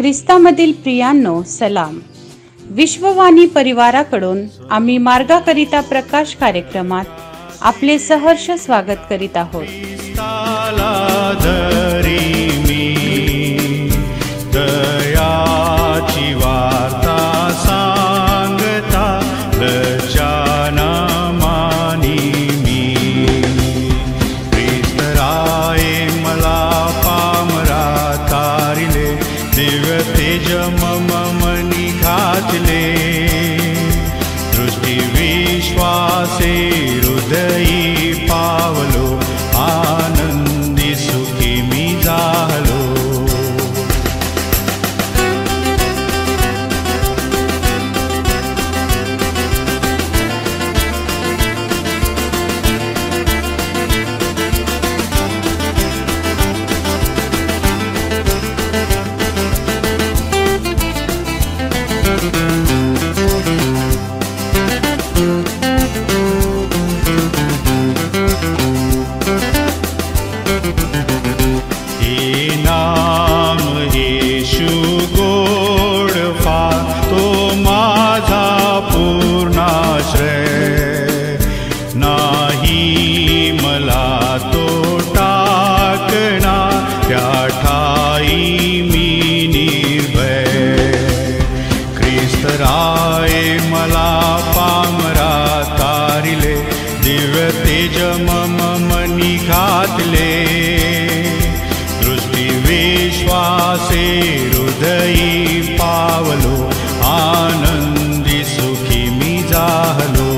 ख्रिस्तामधील प्रियांनो सलाम. विश्ववाणी परिवाराकडून आम्ही मार्गाकरिता प्रकाश कार्यक्रमात आपले सहर्ष स्वागत करीत आहोत. दयाची वार्ता सांगता लज्जाना मानी मी. ख्रिस्त राये मला पामरा तारिले, दिव्य तेज मम मनी घातले. दृष्टी विश्वासे हृदयी पावलो, आनंदी सुखी मी झालो. दृष्टी विश्वासे हृदयी पावलो, आनंदी सुखी मी झालो.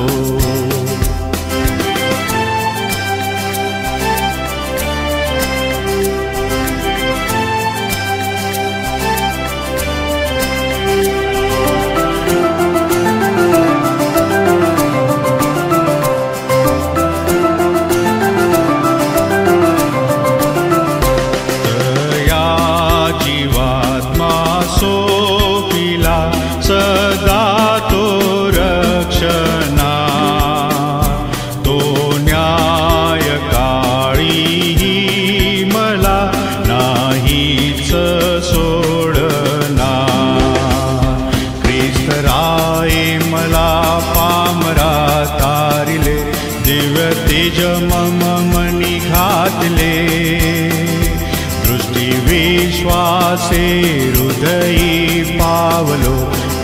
दृष्टी विश्वासे हृदयी पावलो,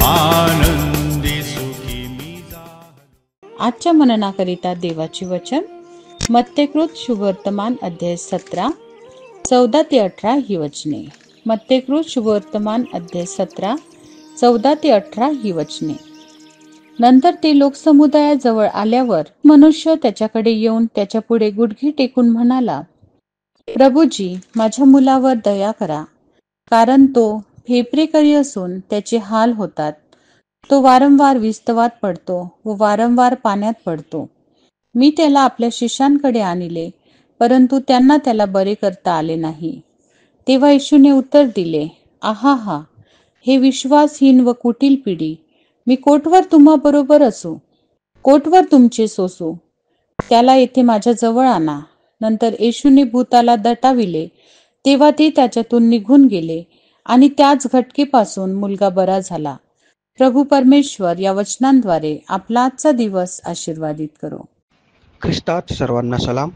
आनंदी सुखी मी झालो. आजच्या मननाकरिता देवाचे वचन मत्तेकृत शुभवर्तमान अध्याय 17 14 ते 18 ही वचने. मत्तेकृत शुभवर्तमान अध्याय 17 14 ते 18 ही वचने. नंतर ते लोकसमुदायाजवळ आल्यावर मनुष्य त्याच्याकडे येऊन त्याच्या पुढे गुडघे टेकून म्हणाला, प्रभूजी, माझ्या मुलावर दया करा, कारण तो फेप्रेकरी असून त्याचे हाल होतात. तो वारंवार विस्तवात पडतो व वारंवार पाण्यात पडतो. मी त्याला आपल्या शिष्यांकडे आणले, परंतु त्यांना त्याला बरे करता आले नाही. तेव्हा येशूने उत्तर दिले, आहा, हे विश्वासहीन व कुटील पिढी, मी कोठवर तुम्हा बरोबर असू, कोठवर तुमचे सोसू. त्याला येथे माझ्या जवळ आणा. नंतर येशूने भूताला दटाविले, तेव्हा ते त्याच्यातून निघून गेले आणि त्याच घटकेपासून मुलगा बरा झाला. प्रभू परमेश्वर या वचनांद्वारे आपला आजचा दिवस आशीर्वादित करो. ख्रिस्तात सर्वांना सलाम.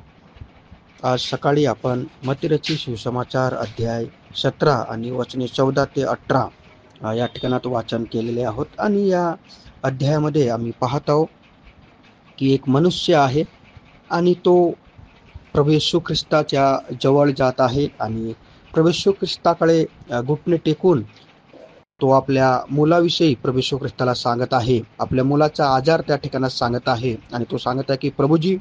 आज सकाळी आपण मत्ती सुसमाचार अध्याय 17 आणि वचने 14 ते 18 या ठिकाणात वाचन केलेले आहोत. आणि या अध्यायामध्ये आम्ही पाहत आहोत की एक मनुष्य आहे आणि तो प्रभू येशू ख्रिस्ताच्या जवळ जात आहे आणि प्रभू येशू ख्रिस्ताकडे घुटणे टेकून तो आपल्या मुलाविषयी प्रभू येशू ख्रिस्ताला सांगत आहे. आपल्या मुलाचा आजार त्या ठिकाणात सांगत आहे आणि तो सांगत आहे की प्रभूजी,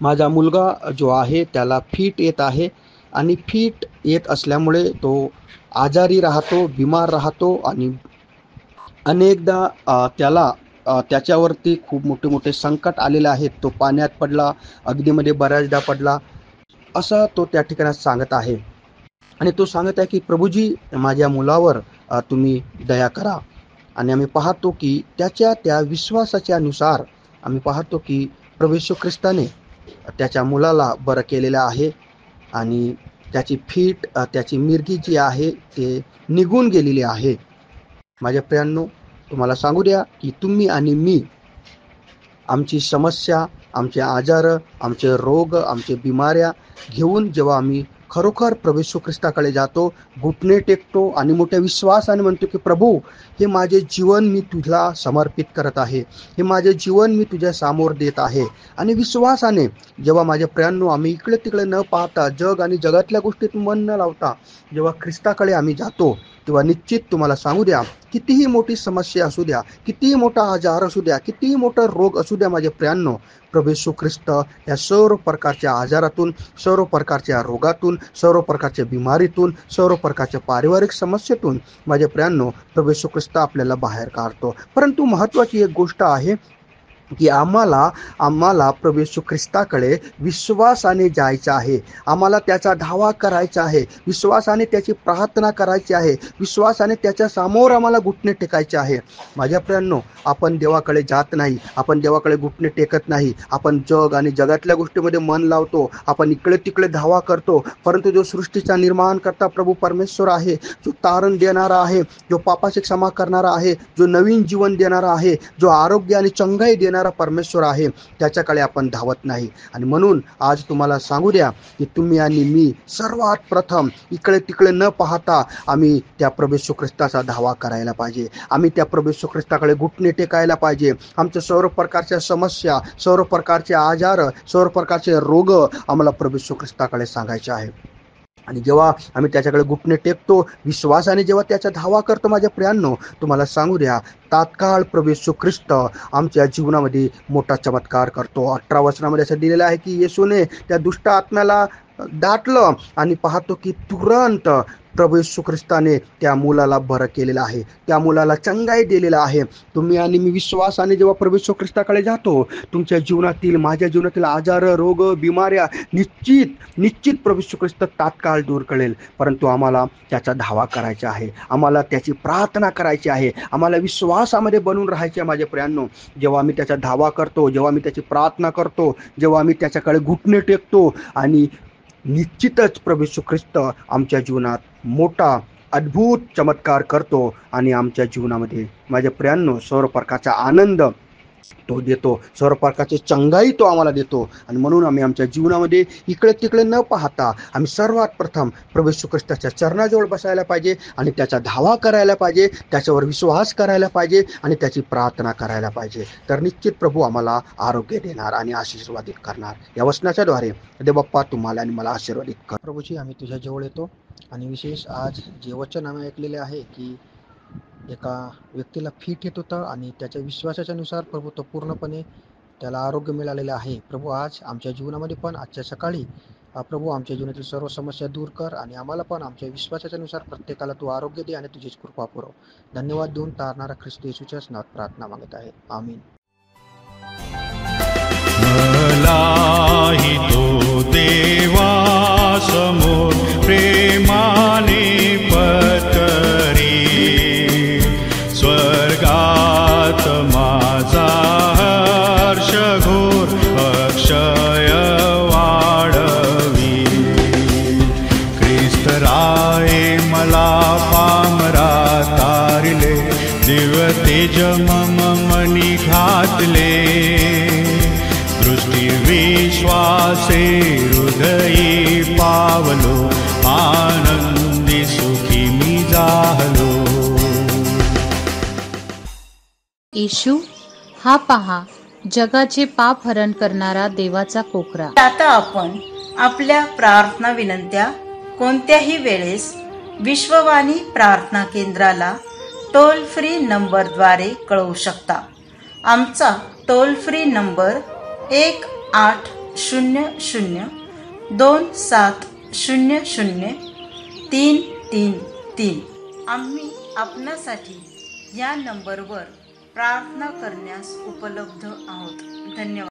माझा मुलगा जो आहे त्याला फीट येत आहे आणि फीट येत असल्यामुळे तो आजारी राहतो, बिमार राहतो आणि अनेकदा त्याला त्याच्यावरती खूप मोठे मोठे संकट आलेले आहेत. तो पाण्यात पडला, अगदीमध्ये बऱ्याचदा पडला, असं तो त्या ठिकाणात सांगत आहे. आणि तो सांगत आहे की प्रभूजी, माझ्या मुलावर तुम्ही दया करा. आणि आम्ही पाहतो की त्या विश्वासाच्या नुसार आम्ही पाहतो की प्रभू येशू ख्रिस्ताने त्याच्या मुलाला बरं केलेलं आहे आणि त्याची फीट, त्याची मिरगी जी आहे ते निघून गेलेली आहे. माझ्या प्रियांनो, तुम्हाला सांगू द्या की तुम्ही आणि मी आमची समस्या, आमचे आजार, आमचे रोग, आमचे बिमाऱ्या घेऊन जेव्हा आम्ही खरोखर प्रभू येशू ख्रिस्ताकडे जातो, घुटणे टेकतो आणि मोठ्या विश्वासाने म्हणतो की प्रभू, हे माझे जीवन मी तुला समर्पित करत आहे, हे माझे जीवन मी तुझ्या समोर देत आहे. आणि विश्वासाने जेव्हा माझ्या प्रियांनो आम्ही इकडे तिकडे न पाहता, जग आणि जगातल्या गोष्टीत मन न लावता जेव्हा ख्रिस्ताकडे आम्ही जातो, तेव्हा निश्चित तुम्हाला सांगू द्या, कितीही मोठी समस्या असू द्या, कितीही मोठा आजार असू द्या, कितीही मोठा रोग असू द्या, माझे प्रियांनो, प्रभू येशू ख्रिस्त या सर्व प्रकारच्या आजारातून, सर्व प्रकारच्या रोगातून, सर्व प्रकारच्या बिमारीतून, सर्व प्रकारच्या पारिवारिक समस्येतून माझ्या प्रियांनो प्रभू येशू ख्रिस्त आपल्याला बाहेर काढतो. परंतु महत्त्वाची एक गोष्ट आहे की आम्हाला प्रभू येशू ख्रिस्ताकडे विश्वासाने जायचं आहे. आम्हाला त्याचा धावा करायचा आहे, विश्वासाने त्याची प्रार्थना करायची आहे, विश्वासाने त्याच्या समोर आम्हाला घुटणे टेकायचे आहे. माझ्या प्रियांनो, आपण देवाकडे जात नाही, आपण देवाकडे घुटणे टेकत नाही, आपण जग आणि जगातल्या गोष्टीमध्ये मन लावतो, आपण इकडे तिकडे धावा करतो. परंतु जो सृष्टीचा निर्माण करता प्रभू परमेश्वर आहे, जो तारण देणारा आहे, जो पापाची क्षमा करणारा आहे, जो नवीन जीवन देणारा आहे, जो आरोग्य आणि चंगाई देणारा परमेश्वर आहे, त्याच्याकडे आपण धावत नाही. आणि म्हणून आज तुम्हाला सांगू द्या की तुम्ही आणि मी सर्वात प्रथम इकडे तिकडे न पाहता आम्ही त्या प्रभू येशू ख्रिस्ताचा धावा करायला पाहिजे. आम्ही त्या प्रभू येशू ख्रिस्ताकडे घुटणे टेकायला पाहिजे. आमच्या सर्व प्रकारच्या समस्या, सर्व प्रकारचे आजार, सर्व प्रकारचे रोग आम्हाला प्रभू येशू ख्रिस्ताकडे सांगायचे आहे. आणि जेव्हा आम्ही त्याच्याकडे घुटणे टेकतो, विश्वासाने जेव्हा त्याचा धावा करतो, माझ्या प्रियांनो, तुम्हाला सांगू द्या, तात्काळ प्रभू येशू ख्रिस्त आमच्या जीवनामध्ये मोठा चमत्कार करतो. 18 वचनामध्ये असं दिलेलं आहे की येशूने त्या दुष्ट आत्म्याला दाटलं आणि पाहतो की तुरंत प्रभू येशू ख्रिस्ताने त्या मुलाला बरं केलेलं आहे, त्या मुलाला चंगाई दिलेला आहे. तुम्ही आणि मी विश्वासाने जेव्हा प्रभू येशू ख्रिस्ताकडे जातो, तुमच्या जीवनातील, माझ्या जीवनातील आजार, रोग, बिमाऱ्या निश्चित प्रभू येशू ख्रिस्त तात्काळ दूर करेल. परंतु आम्हाला त्याचा धावा करायचा आहे, आम्हाला त्याची प्रार्थना करायची आहे, आम्हाला विश्वासामध्ये बनून राहायचे आहे. माझ्या प्रियांनो, जेव्हा आम्ही त्याचा धावा करतो, जेव्हा आम्ही त्याची प्रार्थना करतो, जेव्हा आम्ही त्याच्याकडे घुटणे टेकतो, आणि निश्चितच प्रभू येशू ख्रिस्त आमच्या जीवनात मोठा अद्भुत चमत्कार करतो आणि आमच्या जीवनामध्ये, माझ्या प्रियांनो, सर्व प्रकारचा आनंद तो देतो, सर्व प्रकारची चंगाई तो आम्हाला देतो. आणि म्हणून आम्ही आमच्या जीवनामध्ये इकडे तिकडे न पाहता आम्ही सर्वात प्रथम प्रभू येशू ख्रिस्ताच्या चरणाजवळ बसायला पाहिजे आणि त्याचा धावा करायला पाहिजे, त्याच्यावर विश्वास करायला पाहिजे आणि त्याची प्रार्थना करायला पाहिजे. तर निश्चित प्रभू आम्हाला आरोग्य देणार आणि आशीर्वादित करणार. या वचनाच्याद्वारे देव बाप्पा तुम्हाला आणि मला आशीर्वादित कर. प्रभूजी, आम्ही तुझ्या जवळ येतो आणि विशेष आज जे वचन आम्ही ऐकलेले आहे की एका व्यक्तीला फिट येत होतं आणि त्याच्या विश्वासाच्या नुसार प्रभू तो पूर्णपणे त्याला आरोग्य मिळालेलं आहे. प्रभू, आज आमच्या जीवनामध्ये पण आजच्या सकाळी प्रभू आमच्या जीवनातील सर्व समस्या दूर कर आणि आम्हाला पण आमच्या विश्वासाच्या नुसार प्रत्येकाला तू आरोग्य दे आणि तुझीच कृपा पुरव. धन्यवाद देऊन तारणारा ख्रिस्त येशूच्याच नावात प्रार्थना मागत आहे. आमीन. मलाही तो देवा समोर प्रेमाने पत्करी, स्वर्गात माझा हर्ष घोर अक्षय वाढवी. ख्रिस्त राये मला पामरा तारिले, दिव्य तेज मम मनी घातले. दृष्टी विश्वासे हृदयी पावलो, आनंदी सुखी मी जाहलो. येशू हा पहा, जगाचे पाप हरण करणारा देवाचा कोकरा. आता आपण आपल्या प्रार्थना विनंत्या कोणत्याही वेळेस विश्ववाणी प्रार्थना केंद्राला टोल फ्री नंबरद्वारे कळवू शकता. आमचा टोल फ्री नंबर 1-800-2700-333. आम्ही आपणासाठी या नंबरवर प्रार्थना करण्यास उपलब्ध आहोत. धन्यवाद.